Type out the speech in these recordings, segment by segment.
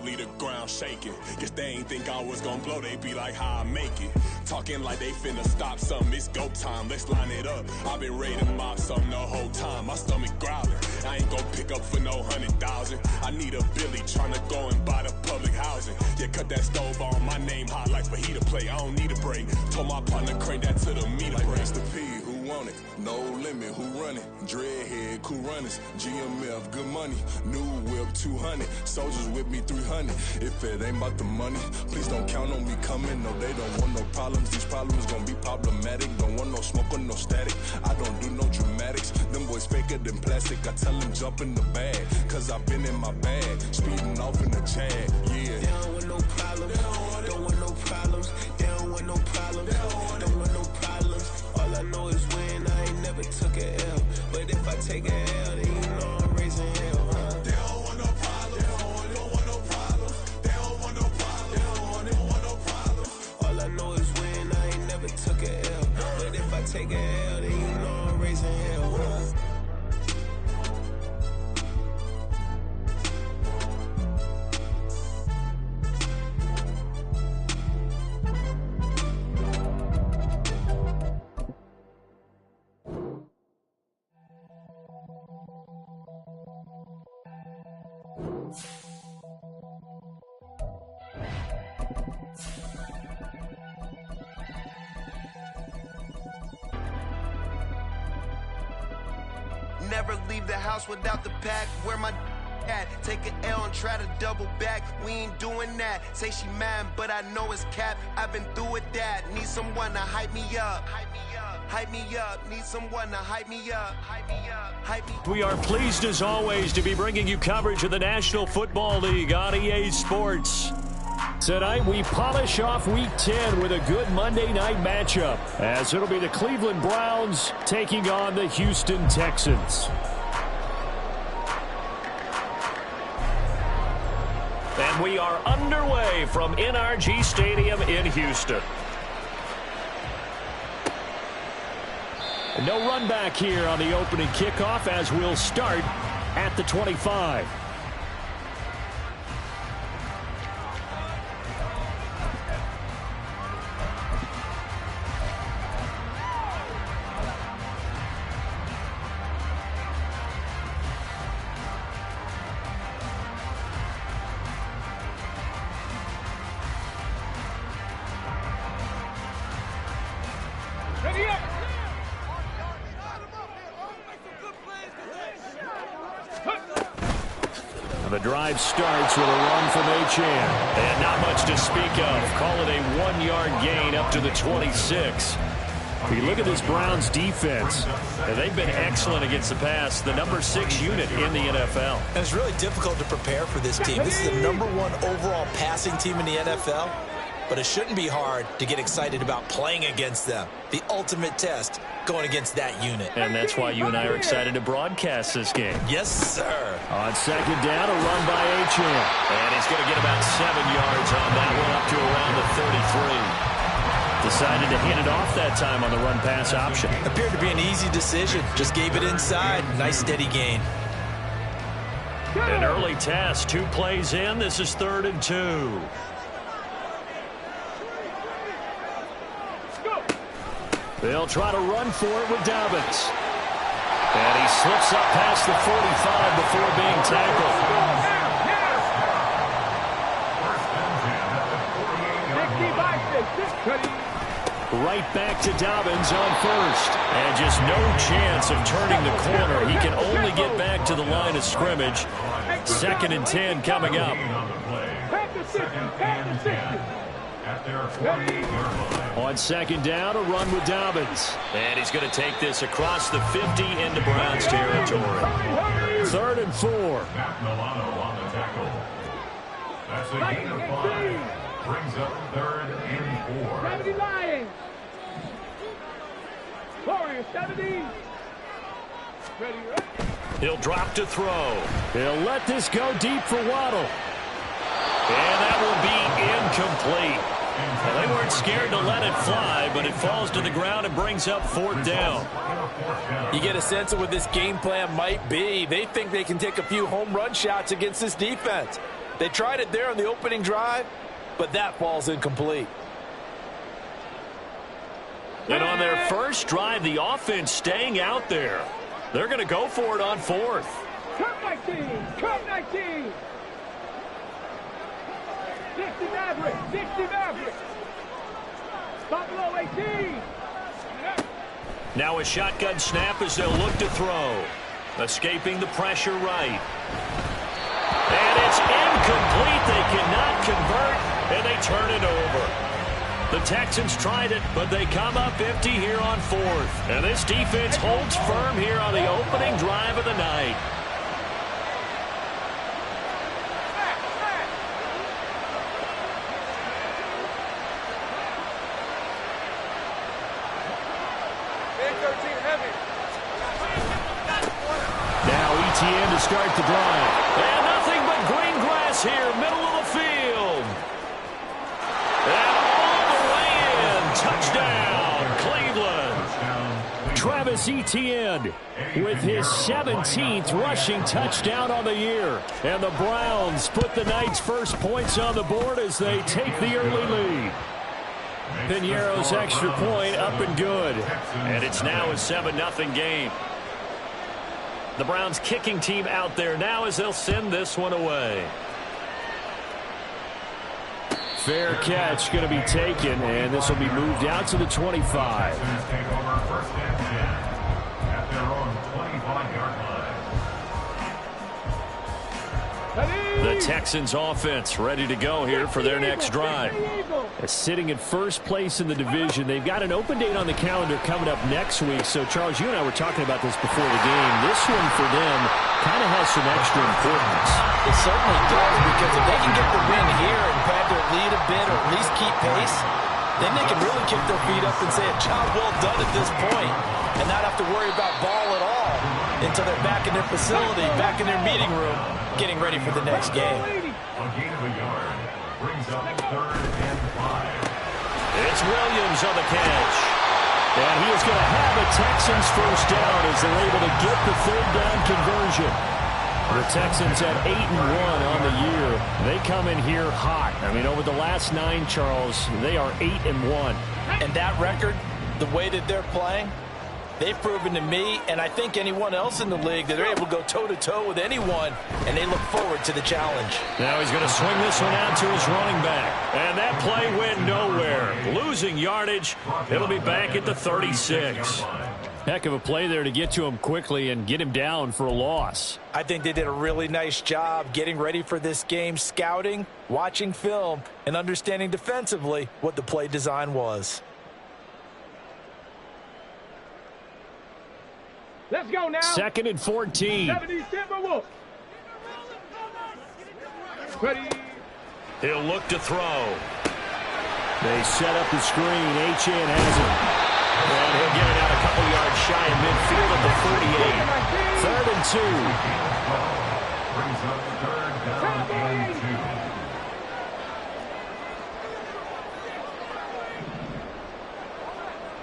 leave the ground shaking. Guess they ain't think I was gonna blow, they be like, how I make it. Talking like they finna stop something, it's go time, let's line it up. I've been ready to mob something the whole time, my stomach growling. I ain't gon' pick up for no 100,000. I need a Billy tryna go and buy the public housing. Yeah, cut that stove on, my name hot like fajita play. I don't need a break. Told my partner crank that to the meter break. Mr. P, who want it? No limit, who run it? Dreadhead, cool runners. GMF, good money. New whip, 200. Soldiers with me, 300. If it ain't about the money, please don't count on me coming. No, they don't want no problems. These problems gon' be problematic. Don't want no smoke or no static. I don't do no dramatics. Them boys faker than plastic. I tell them jump in the bag, cause I've been in my bag. Speeding off in the Jag, yeah. They don't want no problems. Don't want no problems. They don't want no problems. Don't want no problems. All I know is win. I ain't never took a L. But if I take a L, then you know I'm raising hell, huh? They don't want no problems. They don't want no problems. They don't want no problems. They don't want no problems. All I know is win. I ain't never took a L. But if I take a L, then you know I'm raising hell, huh? Never leave the house without the pack. Where my at? Take an L and try to double back. We ain't doing that. Say she mad, but I know it's cap. I've been through with that. Need someone to hype me up. Hype me up. Hype me up. Need someone to hype me up. Hype me up. Hype me up. We are pleased as always to be bringing you coverage of the National Football League on EA Sports. Tonight we polish off Week 10 with a good Monday night matchup, as it'll be the Cleveland Browns taking on the Houston Texans. And we are underway from NRG Stadium in Houston. No run back here on the opening kickoff, as we'll start at the 25. The drive starts with a run from Achane. And not much to speak of. Call it a 1-yard gain up to the 26. You look at this Browns defense, and they've been excellent against the pass, the number 6 unit in the NFL. And it's really difficult to prepare for this team. This is the number 1 overall passing team in the NFL, but it shouldn't be hard to get excited about playing against them. The ultimate test going against that unit. And that's why you and I are excited to broadcast this game. Yes, sir. On second down, a run by Achane. And he's going to get about 7 yards on that one, up to around the 33. Decided to hand it off that time on the run-pass option. Appeared to be an easy decision. Just gave it inside. Nice steady gain. An early test. 2 plays in. This is 3rd and 2. They'll try to run for it with Dobbins. And he slips up past the 45 before being tackled. Right back to Dobbins on 1st. And just no chance of turning the corner. He can only get back to the line of scrimmage. 2nd and 10 coming up. On 2nd down, a run with Dobbins. And he's going to take this across the 50 into Browns territory. 3rd and 4. Matt Milano on the tackle. That's a gain of 5. Brings up 3rd and 4. 70 Lions. Warriors 70. Ready, right? He'll drop to throw. He'll let this go deep for Waddle. And that will be incomplete. Well, they weren't scared to let it fly, but it falls to the ground and brings up 4th down. You get a sense of what this game plan might be. They think they can take a few home run shots against this defense. They tried it there on the opening drive, but that falls incomplete. And on their first drive, the offense staying out there. They're going to go for it on fourth. Cut 19! Cut 19! 60 Maverick! 60 Maverick! Buffalo 18! Now a shotgun snap as they'll look to throw. Escaping the pressure right. And it's incomplete. They cannot convert, and they turn it over. The Texans tried it, but they come up empty here on fourth. And this defense holds firm here on the opening drive of the night. Now ETN to start the drive. And nothing but green grass here, middle of the field. And all the way in. Touchdown, Cleveland. Travis Etienne with his 17th rushing touchdown on the year. And the Browns put the night's first points on the board as they take the early lead. Piñeiro's extra point up and good. And it's now a 7-0 game. The Browns kicking team out there now as they'll send this one away. Fair catch going to be taken, and this will be moved out to the 25. Take over first and 10 at their own 25-yard line. The Texans offense ready to go here for their next drive. Sitting in first place in the division. They've got an open date on the calendar coming up next week. So, Charles, you and I were talking about this before the game. This one for them kind of has some extra importance. It certainly does, because if they can get the win here and pad their lead a bit or at least keep pace, then they can really kick their feet up and say a job well done at this point and not have to worry about ball at all until they're back in their facility, back in their meeting room, getting ready for the next game. A gain of a yard brings up third and 5. It's Williams on the catch. And he is going to have a Texans first down as they're able to get the third down conversion. The Texans at 8-1 on the year. They come in here hot. I mean, over the last 9, Charles, they are 8-1. And that record, the way that they're playing, they've proven to me, and I think anyone else in the league, that they're able to go toe-to-toe with anyone, and they look forward to the challenge. Now he's going to swing this one out to his running back. And that play went nowhere. Losing yardage. It'll be back at the 36. Heck of a play there to get to him quickly and get him down for a loss. I think they did a really nice job getting ready for this game, scouting, watching film, and understanding defensively what the play design was. Let's go now. 2nd and 14. 70 Timberwolves. Ready. He'll look to throw. They set up the screen. Etienne has it. And he'll get it out a couple yards shy of midfield at the 38. 3rd and 2. Brings up third down and 2.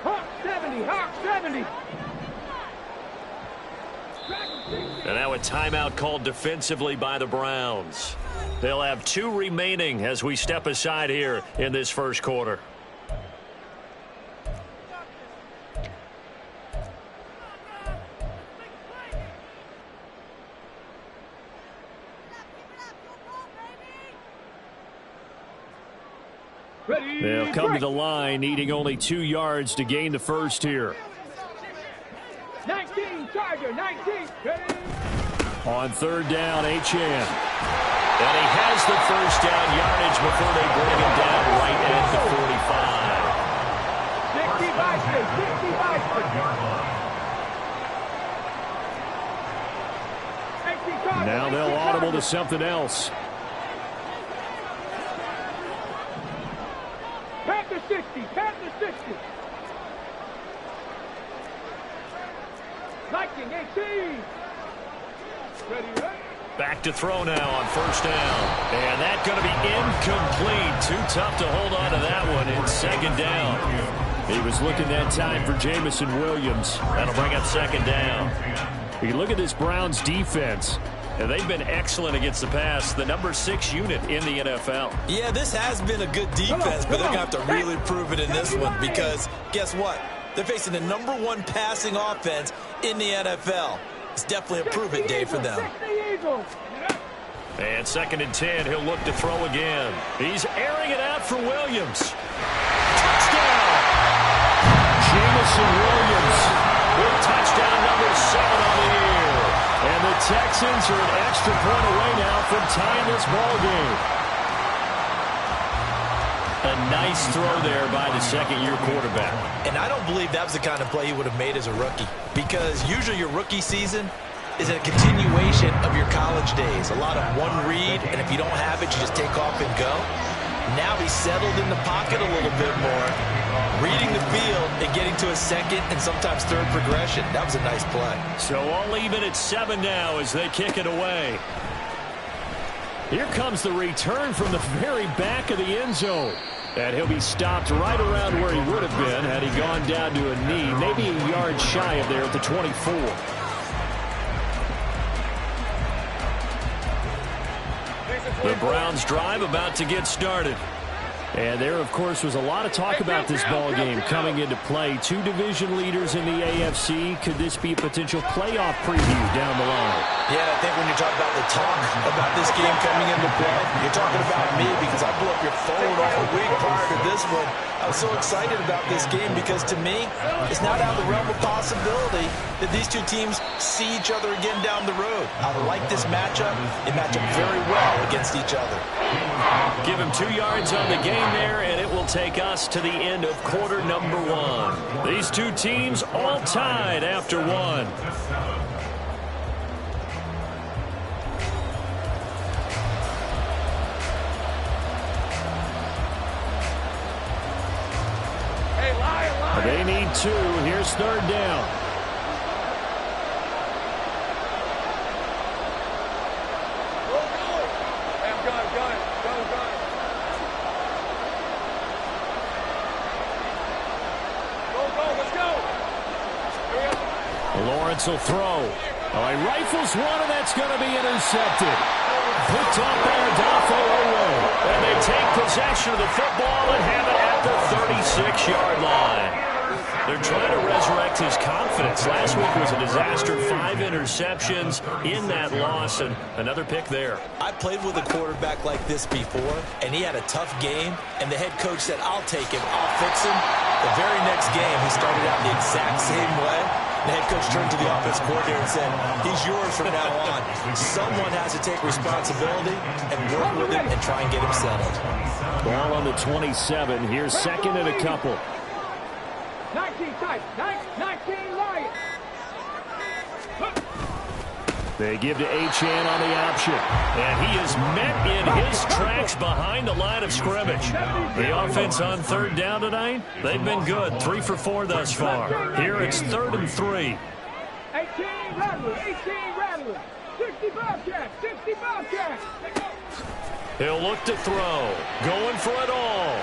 Hawk 70. Hawk 70. And now a timeout called defensively by the Browns. They'll have 2 remaining as we step aside here in this first quarter. They'll come to the line, needing only 2 yards to gain the first here. 19, Charger, 19. Ready. On 3rd down, Etienne. And he has the first down yardage before they bring him down right at the 45. 60 Now they'll audible to something else. Panther 60. Panther 60. Lightning 18. Ready, ready. Back to throw now on 1st down. And that's going to be incomplete. Too tough to hold on to that one in 2nd down. He was looking that time for Jameson Williams. That'll bring up 2nd down. You look at this Browns defense. And they've been excellent against the pass, the number 6 unit in the NFL. Yeah, this has been a good defense, but they're going to have to really prove it in this one because guess what? They're facing the number 1 passing offense in the NFL. It's definitely a prove-it day for them. And 2nd and 10, he'll look to throw again. He's airing it out for Williams. Touchdown! Jameson Williams with touchdown number 7 on the year. And the Texans are an extra point away now from tying this ball game. A nice throw there by the second-year quarterback. And I don't believe that was the kind of play he would have made as a rookie because usually your rookie season is a continuation of your college days. A lot of one read, and if you don't have it, you just take off and go. Now he's settled in the pocket a little bit more, reading the field and getting to a second and sometimes third progression. That was a nice play. So all even at 7 now as they kick it away. Here comes the return from the very back of the end zone. And he'll be stopped right around where he would have been had he gone down to a knee, maybe a yard shy of there at the 24. The Browns drive about to get started. And there, of course, was a lot of talk about this ball game coming into play. 2 division leaders in the AFC. Could this be a potential playoff preview down the line? Yeah, I think when you talk about the talk about this game coming into play, you're talking about me because I blew up your phone all week prior to this one. I was so excited about this game because, to me, it's not out of the realm of possibility that these 2 teams see each other again down the road. I like this matchup. They match up very well against each other. Give him 2 yards on the game there, and it will take us to the end of quarter number 1. These 2 teams all tied after 1. They need 2. Here's 3rd down. Lawrence will throw. Oh, he rifles one, and that's going to be intercepted. Picked up by Adolfo Owe. And they take possession of the football and have it at the 36-yard line. They're trying to resurrect his confidence. Last week was a disaster. 5 interceptions in that loss, and another pick there. I played with a quarterback like this before, and he had a tough game, and the head coach said, I'll take him, I'll fix him. The very next game, he started out the exact same way. The head coach turned to the offense coordinator and said, he's yours from now on. Someone has to take responsibility and work with him and try and get him settled. Ball on the 27. Here's 2nd and a couple. 19 tight. 19 Lions. They give to Achane on the option. And he is met in his tracks behind the line of scrimmage. The offense on 3rd down tonight, they've been good. 3 for 4 thus far. Here it's 3rd and 3. 18 Rattler. 18 Rattler. 60 Bobcats. 60 Bobcats. He'll look to throw. Going for it all.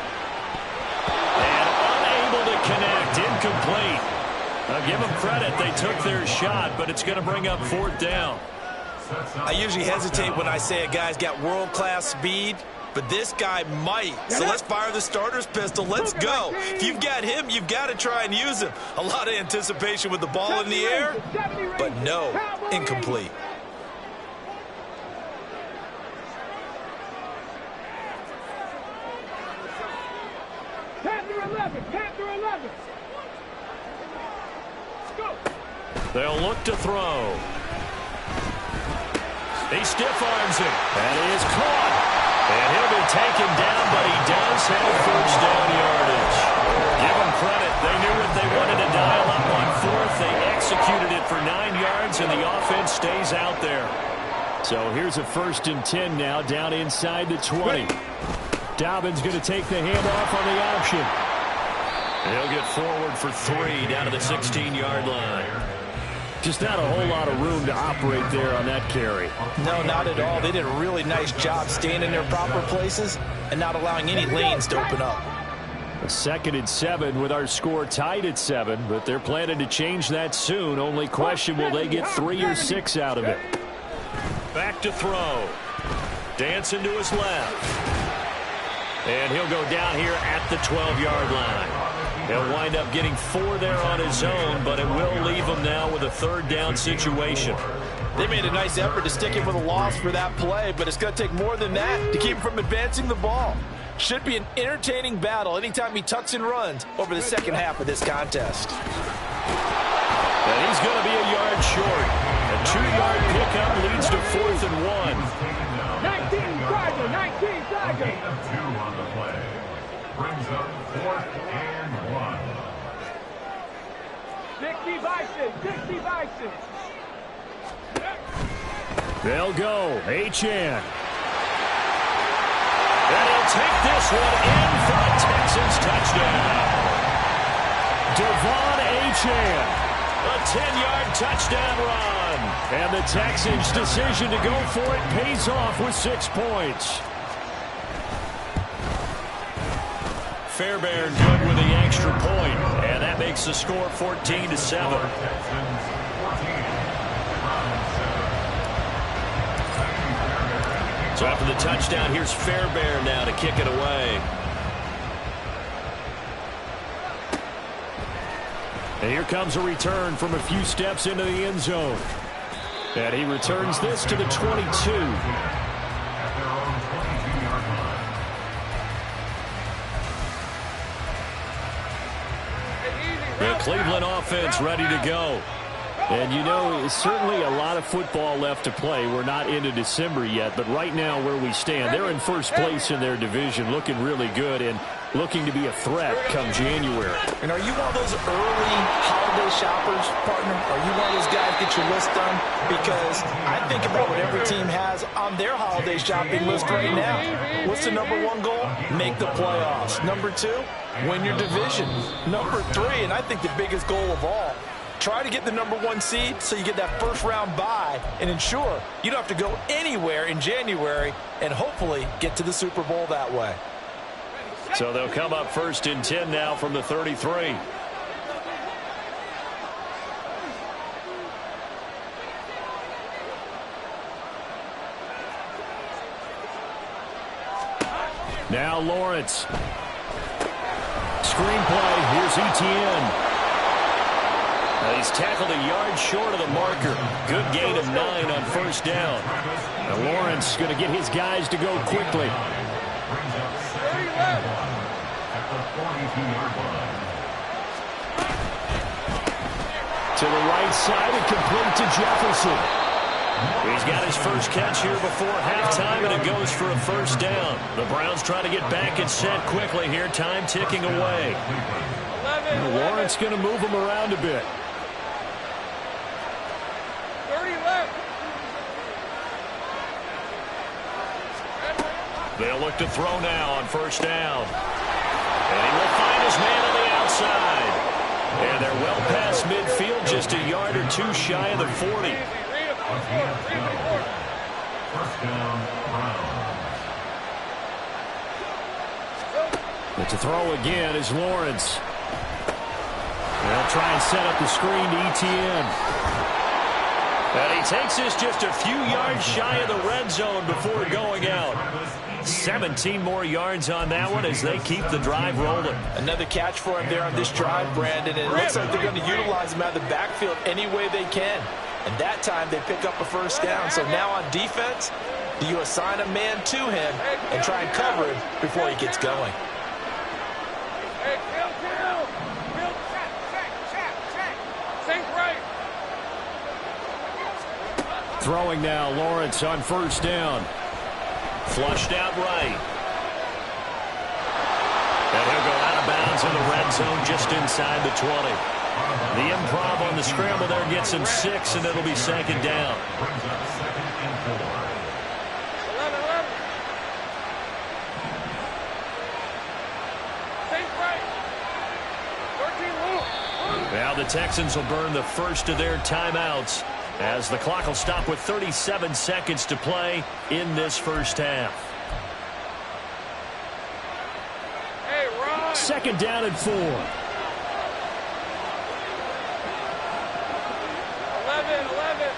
And unable to connect. Incomplete. I'll give them credit. They took their shot, but it's going to bring up 4th down. I usually hesitate when I say a guy's got world-class speed, but this guy might. So let's fire the starter's pistol. Let's go. If you've got him, you've got to try and use him. A lot of anticipation with the ball in the air, but no, incomplete. Panther 11. Panther 11. They'll look to throw. He stiff-arms him. And he is caught. And he'll be taken down, but he does have 1st down yardage. Give him credit. They knew what they wanted to dial up on 4th. They executed it for 9 yards, and the offense stays out there. So here's a 1st and 10 now, down inside the 20. Dobbins going to take the handoff on the option. He'll get forward for 3 down to the 16-yard line. Just not a whole lot of room to operate there on that carry. No, not at all. They did a really nice job staying in their proper places and not allowing any lanes to open up. A 2nd and 7 with our score tied at 7, but they're planning to change that soon. Only question, will they get 3 or 6 out of it? Back to throw. Dancing to his left. And he'll go down here at the 12-yard line. He'll wind up getting 4 there on his own, but it will leave him now with a third down situation. They made a nice effort to stick him with a loss for that play, but it's going to take more than that to keep him from advancing the ball. Should be an entertaining battle anytime he tucks and runs over the second half of this contest. And he's going to be a yard short. A 2-yard pickup leads to 4th and 1. 19 Tiger, 19 Tiger. Gain of 2 on the play. Brings up 4th and 1. 60 Bison, 60 Bison. They'll go. Achane. And he'll take this one in for a Texans touchdown. Devon Achane. A 10-yard touchdown run. And the Texans' decision to go for it pays off with 6 points. Fairbairn good with the extra point, and that makes the score 14-7. So after the touchdown, here's Fairbairn now to kick it away. And here comes a return from a few steps into the end zone. And he returns this to the 22. The Cleveland offense ready to go. And, you know, certainly a lot of football left to play. We're not into December yet, but right now where we stand, they're in first place in their division, looking really good and looking to be a threat come January. And are you one of those early holiday shoppers, partner? Are you one of those guys get your list done? Because I think about what every team has on their holiday shopping list right now. What's the number 1 goal? Make the playoffs. Number 2, win your division. Number 3, and I think the biggest goal of all, try to get the number 1 seed so you get that first-round bye and ensure you don't have to go anywhere in January and hopefully get to the Super Bowl that way. So they'll come up 1st and 10 now from the 33. Now Lawrence. Screenplay. Here's Etienne. He's tackled a yard short of the marker. Good gain of 9 on 1st down. Now Lawrence going to get his guys to go quickly. To the right side and complete to Jefferson. He's got his first catch here before halftime, and it goes for a 1st down. The Browns trying to get back and set quickly here. Time ticking away. Lawrence going to move him around a bit. 30 left. They'll look to throw now on 1st down. And he will find his man on the outside. And they're well past midfield, just a yard or 2 shy of the 40. But to throw again is Lawrence. They'll try and set up the screen to Etienne. And he takes this just a few yards shy of the red zone before going out. 17 more yards on that one as they keep the drive rolling. Another catch for him there on this drive, Brandon, and it looks like they're going to utilize him out of the backfield any way they can. And that time they pick up a 1st down. So now on defense, do you assign a man to him and try and cover him before he gets going? Throwing now, Lawrence on 1st down. Flushed out right. And he'll go out of bounds in the red zone just inside the 20. The improv on the scramble there gets him 6, and it'll be 2nd down. Now the Texans will burn the first of their timeouts as the clock will stop with 37 seconds to play in this 1st half. 2nd down and 4. 11.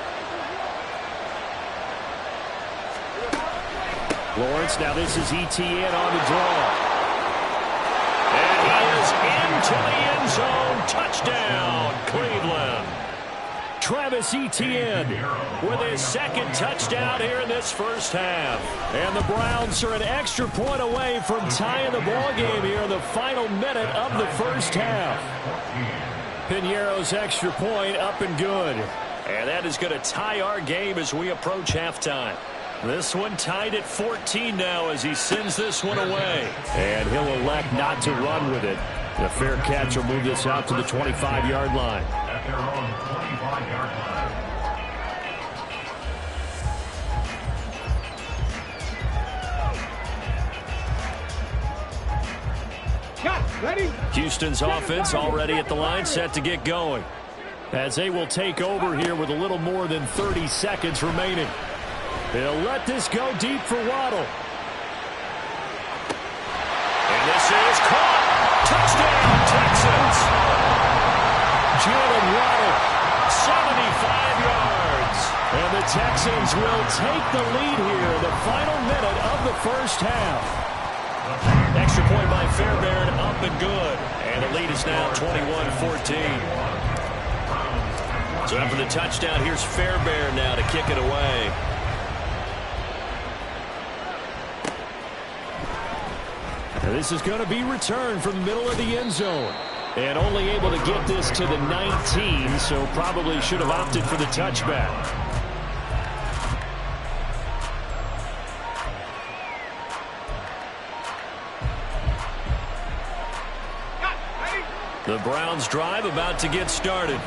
Lawrence, now this is ETN on the draw. And he is into the end zone. Touchdown, Cleveland. Travis Etienne with his second touchdown here in this first half. And the Browns are an extra point away from tying the ball game here in the final minute of the first half. Piñeiro's extra point up and good. And that is going to tie our game as we approach halftime. This one tied at 14 now as he sends this one away. And he'll elect not to run with it. The fair catch will move this out to the 25-yard line. At their own 25-yard line. Ready? Houston's offense already at the line, set to get going. As they will take over here with a little more than 30 seconds remaining. They'll let this go deep for Waddle. And this is caught. Touchdown, Texans. Jalen Waddle, 75 yards. And the Texans will take the lead here in the final minute of the first half. Extra point by Fairbairn, up and good. And the lead is now 21-14. So after the touchdown, here's Fairbairn now to kick it away. And this is going to be returned from the middle of the end zone. And only able to get this to the 19, so probably should have opted for the touchback. The Browns drive about to get started.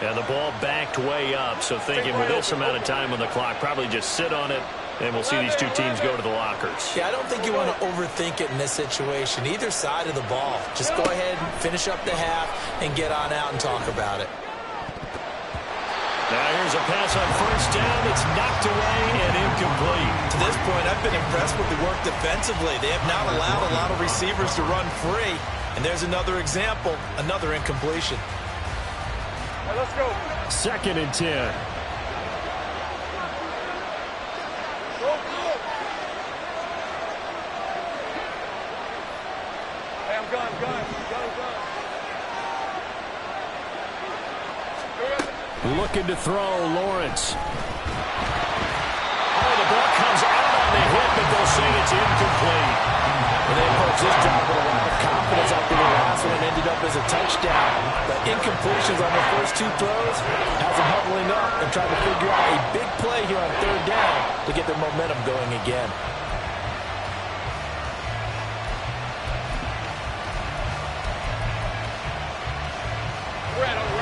And the ball backed way up, so thinking with this amount of time on the clock, probably just sit on it, and we'll see these two teams go to the lockers. Yeah, I don't think you want to overthink it in this situation. Either side of the ball. Just go ahead and finish up the half and get on out and talk about it. Now here's a pass on first down that's knocked away and incomplete. To this point, I've been impressed with the work defensively. They have not allowed a lot of receivers to run free. And there's another example, another incompletion. Right, let's go. 2nd and 10. Go. Hey, I'm gone. Looking to throw, Lawrence. Oh, the ball comes out on the hit, but they'll say it's incomplete. And they approach this drive with a lot of confidence after the last one and ended up as a touchdown. The incompletions on the first two throws has them huddling up and trying to figure out a big play here on 3rd down to get their momentum going again.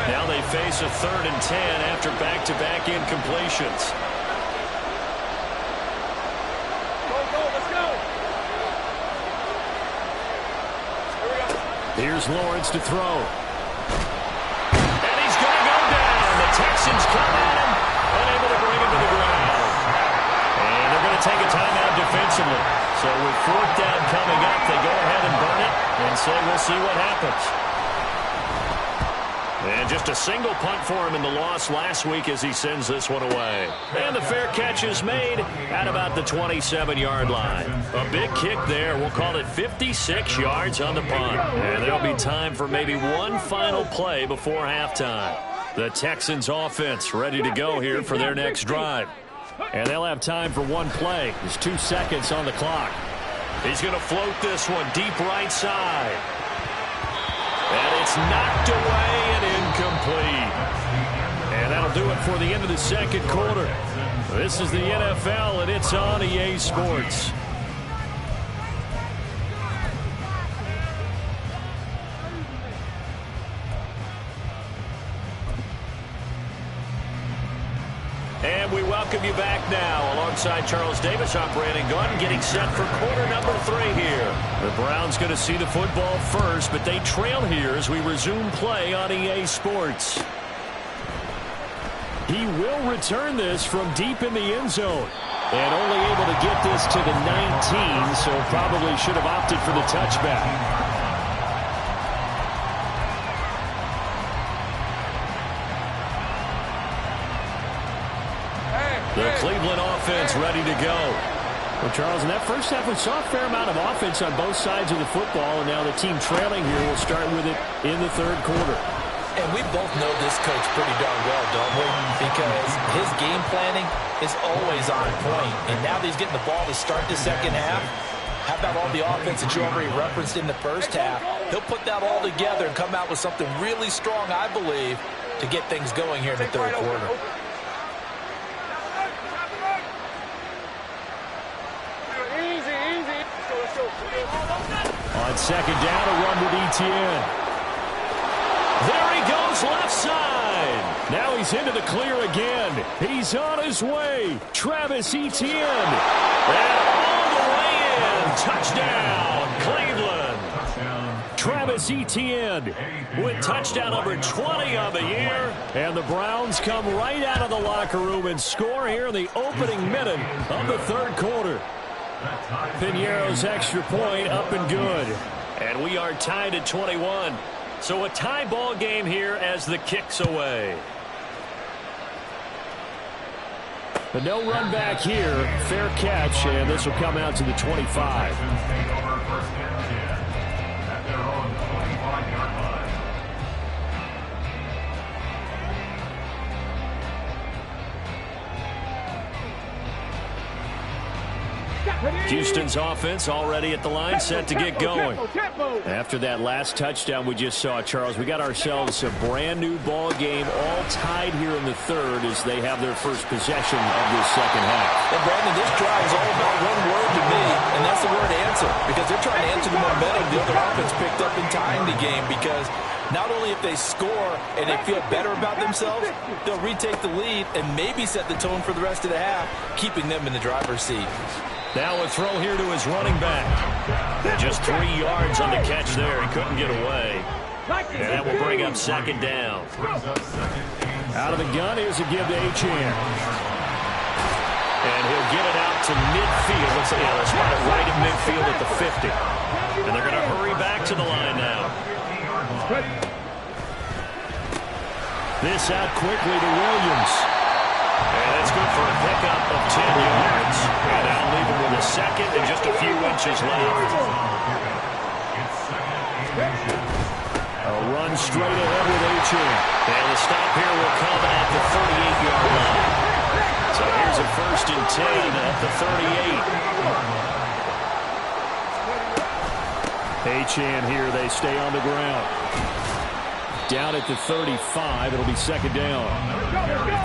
Now they face a 3rd and 10 after back-to-back incompletions. Here's Lawrence to throw. And he's going to go down. The Texans come at him, unable to bring him to the ground. And they're going to take a timeout defensively. So with 4th down coming up, they go ahead and burn it and say we'll see what happens. And just a single punt for him in the loss last week as he sends this one away. And the fair catch is made at about the 27-yard line. A big kick there. We'll call it 56 yards on the punt. And there'll be time for maybe one final play before halftime. The Texans offense ready to go here for their next drive. And they'll have time for one play. There's 2 seconds on the clock. He's going to float this one deep right side. And it's knocked away and incomplete. And that'll do it for the end of the second quarter. This is the NFL, and it's on EA Sports. And we welcome you back now alongside Charles Davis, I'm Brandon Gunn, getting set for quarter number 3 here. The Browns going to see the football first, but they trail here as we resume play on EA Sports. He will return this from deep in the end zone. And only able to get this to the 19, so probably should have opted for the touchback. The Cleveland offense ready to go. Well, Charles, in that first half, we saw a fair amount of offense on both sides of the football, and now the team trailing here will start with it in the third quarter. And we both know this coach pretty darn well, don't we? Because his game planning is always on point. And now that he's getting the ball to start the second half, how about all the offense that you already referenced in the first half? He'll put that all together and come out with something really strong, I believe, to get things going here in the third quarter. On second down, a run with Etienne. There he goes, left side. Now he's into the clear again. He's on his way. Travis Etienne. And all the way in. Touchdown, Cleveland. Travis Etienne with touchdown number 20 on the year. And the Browns come right out of the locker room and score here in the opening minute of the third quarter. Piñeiro's extra point up and good. And we are tied at 21. So a tie ball game here as the kick's away. But no run back here. Fair catch, and this will come out to the 25. Houston's offense already at the line, set to get going. After that last touchdown we just saw, Charles, we got ourselves a brand new ball game, all tied here in the third as they have their first possession of this second half. And Brandon, this drive is all about one word to me, and that's the word answer, because they're trying to answer the momentum the other offense picked up in tying the game, because not only if they score and they feel better about themselves, they'll retake the lead and maybe set the tone for the rest of the half, keeping them in the driver's seat. Now a throw here to his running back. Just 3 yards on the catch there. He couldn't get away. And that will bring up second down. Out of the gun, here's a give to Achane. And he'll get it out to midfield. Let's spot it right in midfield at the 50. And they're going to hurry back to the line now. This out quickly to Williams. And it's good for a pickup of 10 yards. And that'll leave him with a second and just a few inches left. A run straight ahead with Achane. And the stop here will come at the 38-yard line. So here's a 1st and 10 at the 38. Achane here, they stay on the ground. Down at the 35, it'll be second down.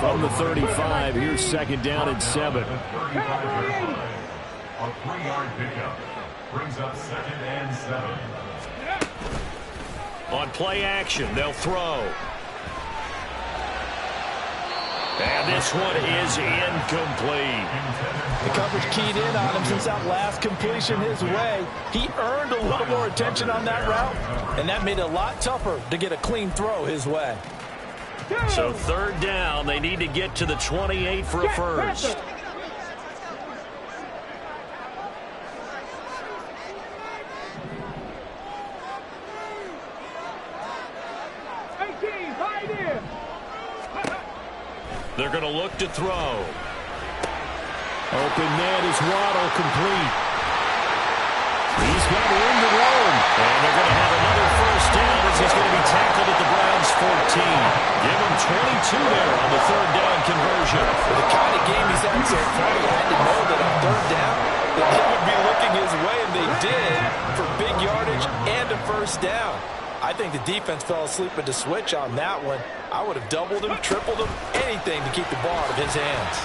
From the 35, here's second down and 7. A 3-yard pickup brings up second and 7. On play action, they'll throw. And this one is incomplete. The coverage keyed in on him since that last completion his way. He earned a little more attention on that route, and that made it a lot tougher to get a clean throw his way. So third down, they need to get to the 28 for a first. They're going to look to throw. Open net is Waddle, complete. He's got room to roam. And they're going to have another first down as he's going to be tackled at the Browns' 14. Give him 22 there on the third down conversion. For the kind of game he's had so far, he had to know that on third down, that they would be looking his way, and they did, for big yardage and a first down. I think the defense fell asleep at the switch on that one. I would have doubled him, tripled him, anything to keep the ball out of his hands.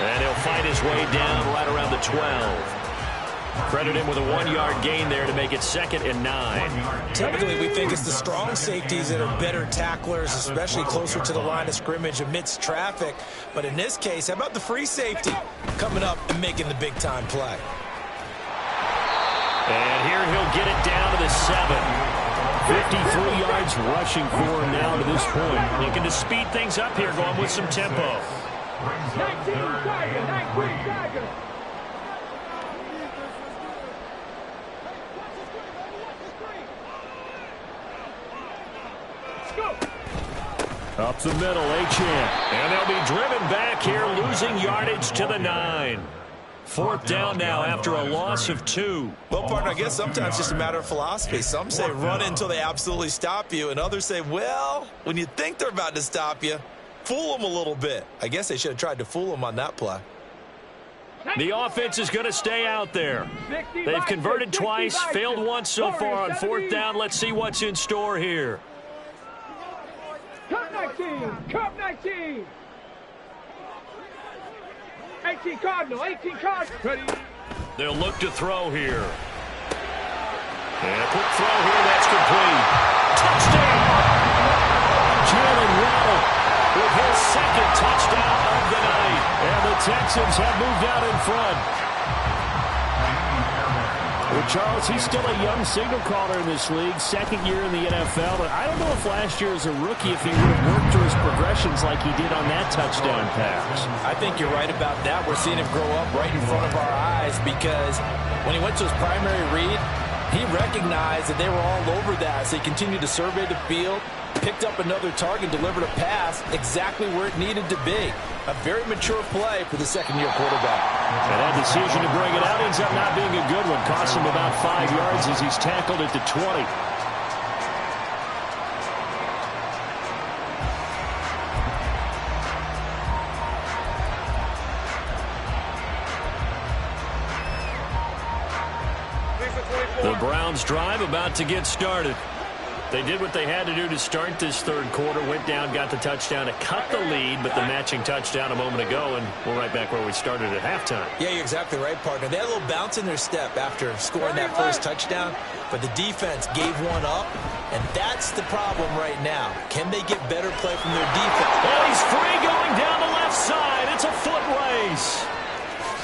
And he'll fight his way down right around the 12. Credit him with a 1-yard gain there to make it second and 9. Typically, we think it's the strong safeties that are better tacklers, especially closer to the line of scrimmage amidst traffic. But in this case, how about the free safety coming up and making the big-time play? And here he'll get it down to the 7. 53 yards rushing for him now to this point. Looking to speed things up here, going with some tempo. 19 Up the middle, Achane. And they'll be driven back here, losing yardage to the 9. 4th down now after a loss of 2. Well, partner, I guess sometimes it's just a matter of philosophy. Some say run until they absolutely stop you, and others say, well, when you think they're about to stop you, fool them a little bit. I guess they should have tried to fool them on that play. The offense is going to stay out there. They've converted twice, failed once so far on 4th down. Let's see what's in store here. Cup 19, Cup 19. 18 Cardinal, 18 Cardinal. Ready. They'll look to throw here. And a quick throw here, that's complete. Touchdown! Jalen Waddle with his 2nd touchdown of the night. And the Texans have moved out in front. Well, Charles, he's still a young signal caller in this league, 2nd year in the NFL. But I don't know if last year as a rookie, if he would have worked through his progressions like he did on that touchdown pass. I think you're right about that. We're seeing him grow up right in front of our eyes because when he went to his primary read, he recognized that they were all over that. So he continued to survey the field, picked up another target, delivered a pass exactly where it needed to be. A very mature play for the 2nd-year quarterback. And that decision to bring it out ends up not being a good one. Cost him about 5 yards as he's tackled at the 20. The Browns drive about to get started. They did what they had to do to start this 3rd quarter. Went down, got the touchdown to cut the lead, but the matching touchdown a moment ago, and we're right back where we started at halftime. Yeah, you're exactly right, partner. They had a little bounce in their step after scoring that first touchdown, but the defense gave one up, and that's the problem right now. Can they get better play from their defense? And he's free going down the left side. It's a foot race.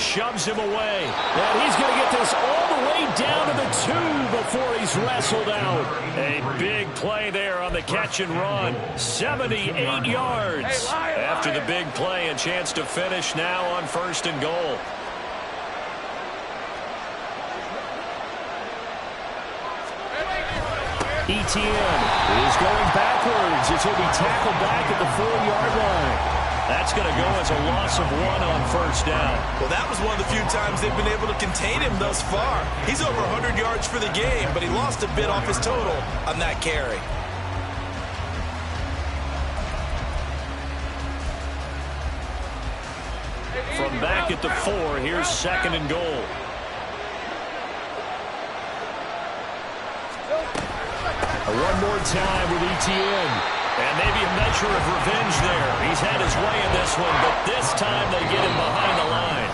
Shoves him away. And he's going to get this all the way down to the 2 before he's wrestled out. A big play there on the catch and run. 78 yards. After the big play, a chance to finish now on 1st and goal. Etienne is going backwards as he'll be tackled back at the 4-yard line. That's going to go as a loss of 1 on 1st down. Well, that was one of the few times they've been able to contain him thus far. He's over 100 yards for the game, but he lost a bit off his total on that carry. From back at the 4, here's 2nd and goal. One more time with Etienne. And maybe a measure of revenge there. He's had his way in this one, but this time they get him behind the line.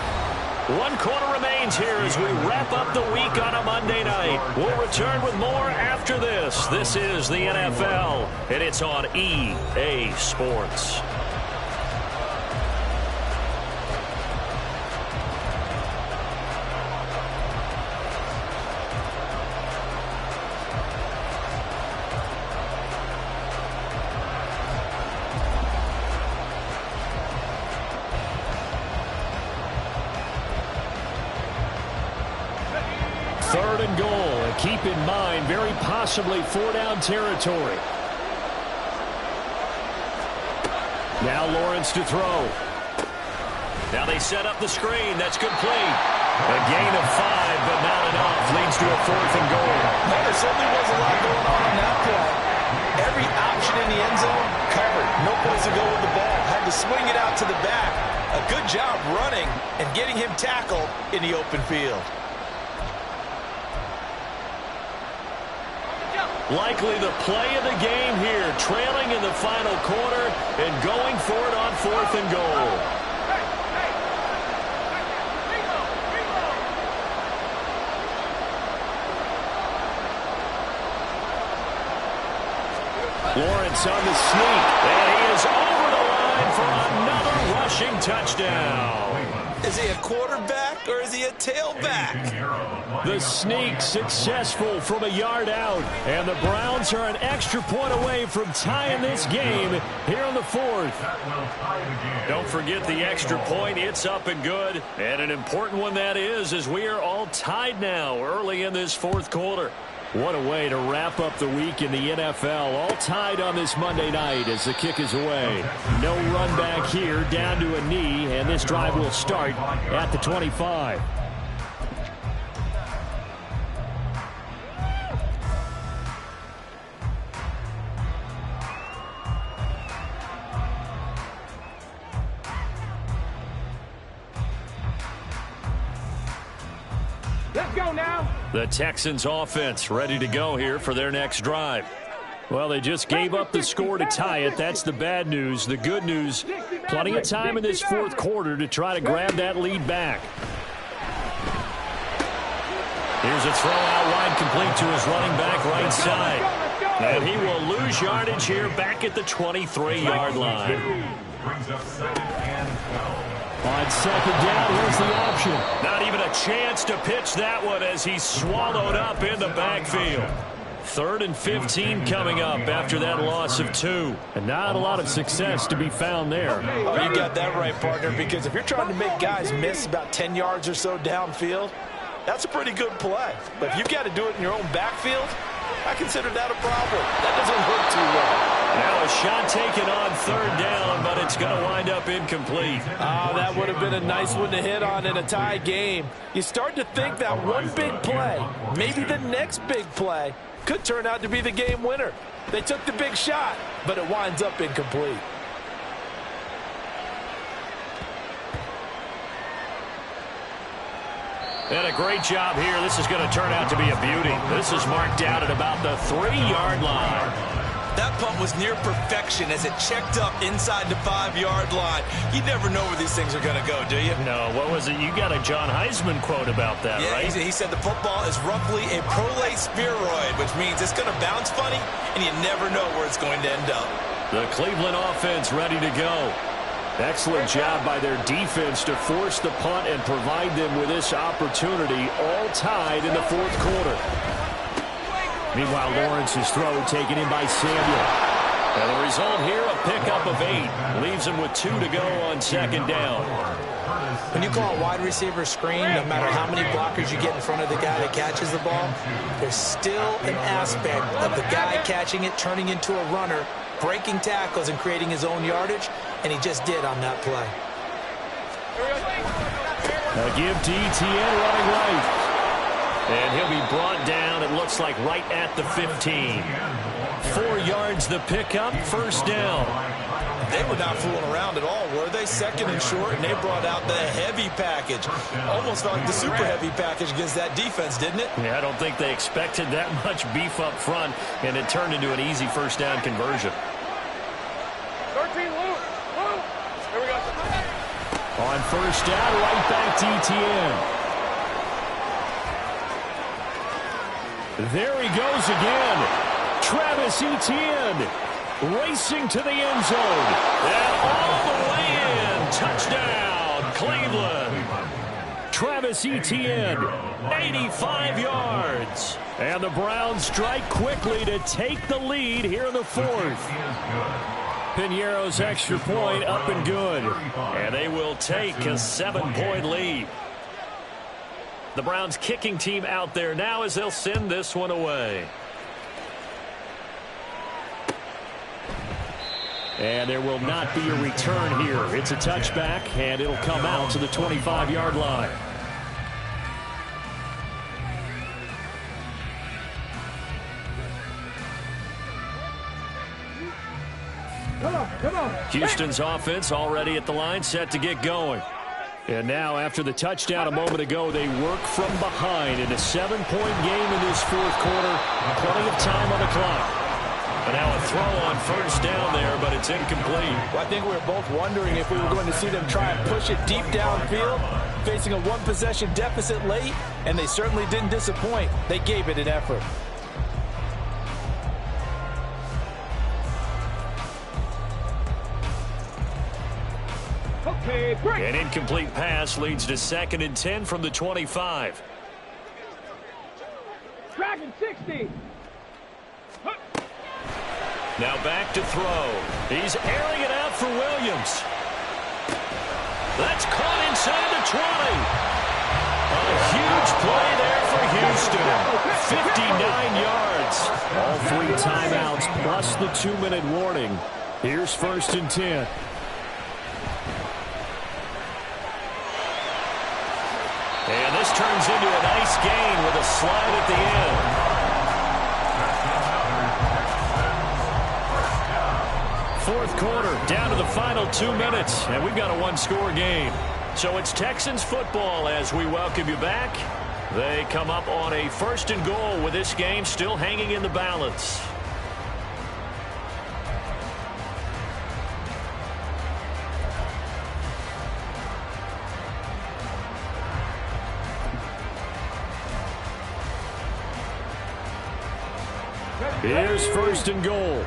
1 quarter remains here as we wrap up the week on a Monday night. We'll return with more after this. This is the NFL, and it's on EA Sports. Keep in mind, very possibly 4-down territory. Now Lawrence to throw. Now they set up the screen. That's complete. A gain of 5, but not enough. Leads to a 4th and goal. Well, there certainly was a lot going on that play. Every option in the end zone covered. No place to go with the ball. Had to swing it out to the back. A good job running and getting him tackled in the open field. Likely the play of the game here, trailing in the final quarter and going for it on 4th and goal. Lawrence on the sneak, and he is over the line for another rushing touchdown. Is he a quarterback or is he a tailback? The sneak successful from a yard out, and the Browns are an extra point away from tying this game here in the 4th. Don't forget the extra point. It's up and good, and an important one that is, as we are all tied now early in this 4th quarter. What a way to wrap up the week in the NFL. All tied on this Monday night as the kick is away. No run back here, down to a knee, and this drive will start at the 25. Let's go now. The Texans offense ready to go here for their next drive. Well, they just gave up the score to tie it. That's the bad news. The good news, plenty of time in this fourth quarter to try to grab that lead back. Here's a throw out wide, complete to his running back right side. And he will lose yardage here back at the 23-yard line. Brings up 2nd and 12. On second down, here's the option. Not even a chance to pitch that one as he's swallowed up in the backfield. 3rd and 15 coming up after that loss of 2. And not a lot of success to be found there. Oh, you got that right, partner, because if you're trying to make guys miss about 10 yards or so downfield, that's a pretty good play. But if you've got to do it in your own backfield, I consider that a problem. That doesn't work too well. Now a shot taken on 3rd down, but it's going to wind up incomplete. That would have been a nice one to hit on in a tie game. You start to think that one big play, maybe the next big play, could turn out to be the game winner. They took the big shot, but it winds up incomplete. And a great job here. This is going to turn out to be a beauty. This is marked out at about the 3-yard line. That punt was near perfection as it checked up inside the 5-yard line. You never know where these things are going to go, do you? No, what was it? You got a John Heisman quote about that, yeah, right? He said the football is roughly a prolate spheroid, which means it's going to bounce funny, and you never know where it's going to end up. The Cleveland offense ready to go. Excellent job by their defense to force the punt and provide them with this opportunity, all tied in the fourth quarter. Meanwhile, Lawrence's throw taken in by Samuel. And the result here, a pickup of 8. Leaves him with 2 to go on 2nd down. When you call a wide receiver screen, no matter how many blockers you get in front of the guy that catches the ball, there's still an aspect of the guy catching it, turning into a runner, breaking tackles and creating his own yardage, and he just did on that play. A give to Etienne running right. And he'll be brought down, it looks like, right at the 15. 4 yards the pickup, 1st down. They were not fooling around at all, were they? 2nd and short, and they brought out the heavy package. Almost felt like the super heavy package against that defense, didn't it? Yeah, I don't think they expected that much beef up front, and it turned into an easy 1st down conversion. 13, Luke. Here we go. On 1st down, right back to Etienne. There he goes again. Travis Etienne racing to the end zone. And all the way in. Touchdown, Cleveland. Travis Etienne, 85 yards. And the Browns strike quickly to take the lead here in the 4th. Piñeiro's extra point up and good. And they will take a 7-point lead. The Browns kicking team out there now as they'll send this one away. And there will not be a return here. It's a touchback, and it'll come out to the 25-yard line. Come on. Houston's offense already at the line, set to get going. And now, after the touchdown a moment ago, they work from behind in a 7-point game in this 4th quarter. Plenty of time on the clock. And now a throw on 1st down there, but it's incomplete. Well, I think we were both wondering if we were going to see them try and push it deep downfield, facing a 1-possession deficit late, and they certainly didn't disappoint. They gave it an effort. Okay, break. An incomplete pass leads to 2nd and 10 from the 25. Dragon 60. Now back to throw. He's airing it out for Williams. That's caught inside the 20. A huge play there for Houston. 59 All 3 timeouts plus the 2-minute warning. Here's 1st and 10. And this turns into a nice gain with a slide at the end. 4th quarter, down to the final 2 minutes, and we've got a 1-score game. So it's Texans football as we welcome you back. They come up on a 1st and goal with this game still hanging in the balance. Here's 1st and goal.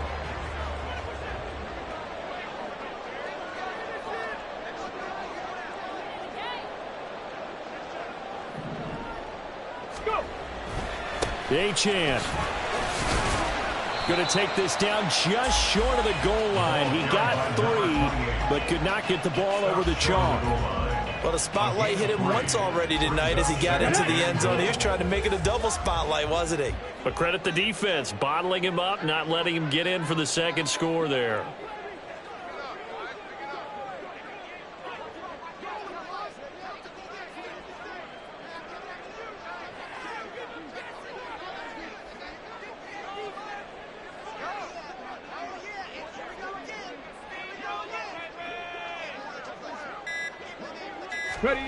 Achane going to take this down just short of the goal line. He got 3, but could not get the ball over the chalk. Well, the spotlight hit him once already tonight as he got into the end zone. He was trying to make it a double spotlight, wasn't he? But credit the defense, bottling him up, not letting him get in for the 2nd score there. Ready.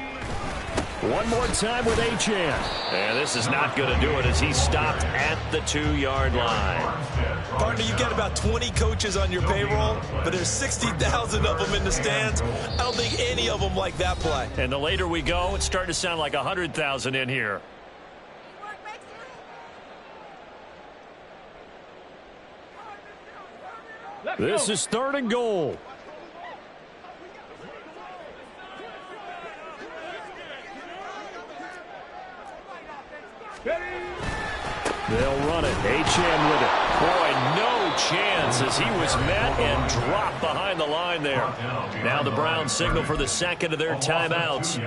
One more time with Achane. And this is not going to do it as he stopped at the 2-yard line. Partner, you've got about 20 coaches on your payroll, but there's 60,000 of them in the stands. I don't think any of them like that play. And the later we go, it's starting to sound like 100,000 in here. This is 3rd and goal. They'll run it. Achane with it. Boy, no chance as he was met and dropped behind the line there. Now the Browns signal for the 2nd of their timeouts.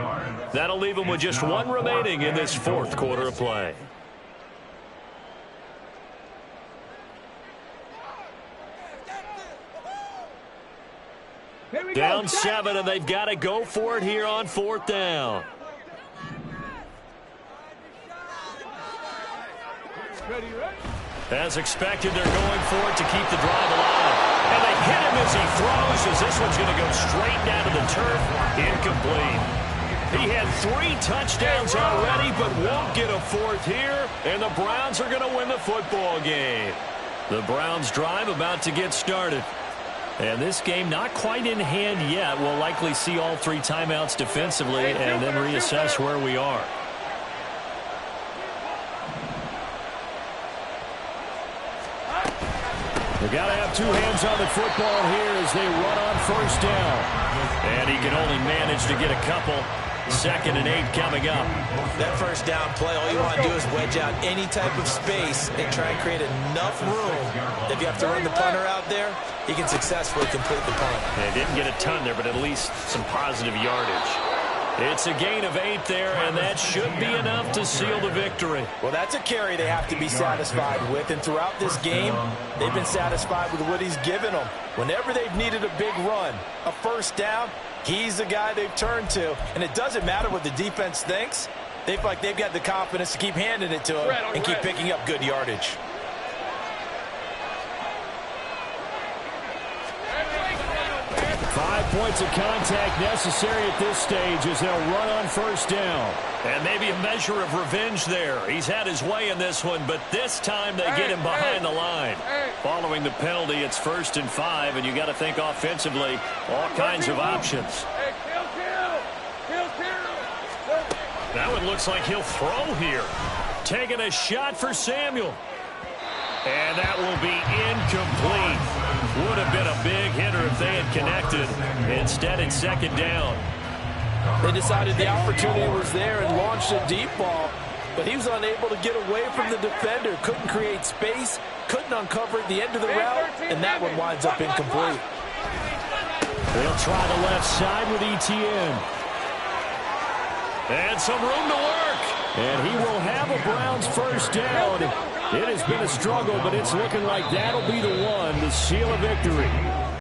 That'll leave them with just 1 remaining in this 4th quarter of play. Down 7, and they've got to go for it here on 4th down. As expected, they're going for it to keep the drive alive. And they hit him as he throws, as this one's going to go straight down to the turf. Incomplete. He had 3 touchdowns already, but won't get a 4th here. And the Browns are going to win the football game. The Browns drive about to get started. And this game not quite in hand yet. We'll likely see all 3 timeouts defensively and then reassess where we are. They've got to have 2 hands on the football here as they run on 1st down. And he can only manage to get a couple. 2nd and 8 coming up. That 1st down play, all you want to do is wedge out any type of space and try and create enough room. If you have to run the punter out there, he can successfully complete the punt. They didn't get a ton there, but at least some positive yardage. It's a gain of 8 there, and that should be enough to seal the victory. Well, that's a carry they have to be satisfied with, and throughout this game, they've been satisfied with what he's given them. Whenever they've needed a big run, a 1st down, he's the guy they've turned to, and it doesn't matter what the defense thinks. They feel like they've got the confidence to keep handing it to him and keep picking up good yardage. Five points of contact necessary at this stage as they'll run on 1st down. And maybe a measure of revenge there. He's had his way in this one, but this time they get him behind the line. Following the penalty, it's 1st and 5, and you got to think offensively, all kinds of options. That one looks like he'll throw here. Taking a shot for Samuel. And that will be incomplete. Would have been a big hitter if they had connected. Instead, it's 2nd down. They decided the opportunity was there and launched a deep ball, but he was unable to get away from the defender. Couldn't create space, couldn't uncover at the end of the route, and that one winds up incomplete. They'll try the left side with Etienne. And some room to work. And he will have a Browns 1st down It has been a struggle, but it's looking like that'll be the one to seal a victory.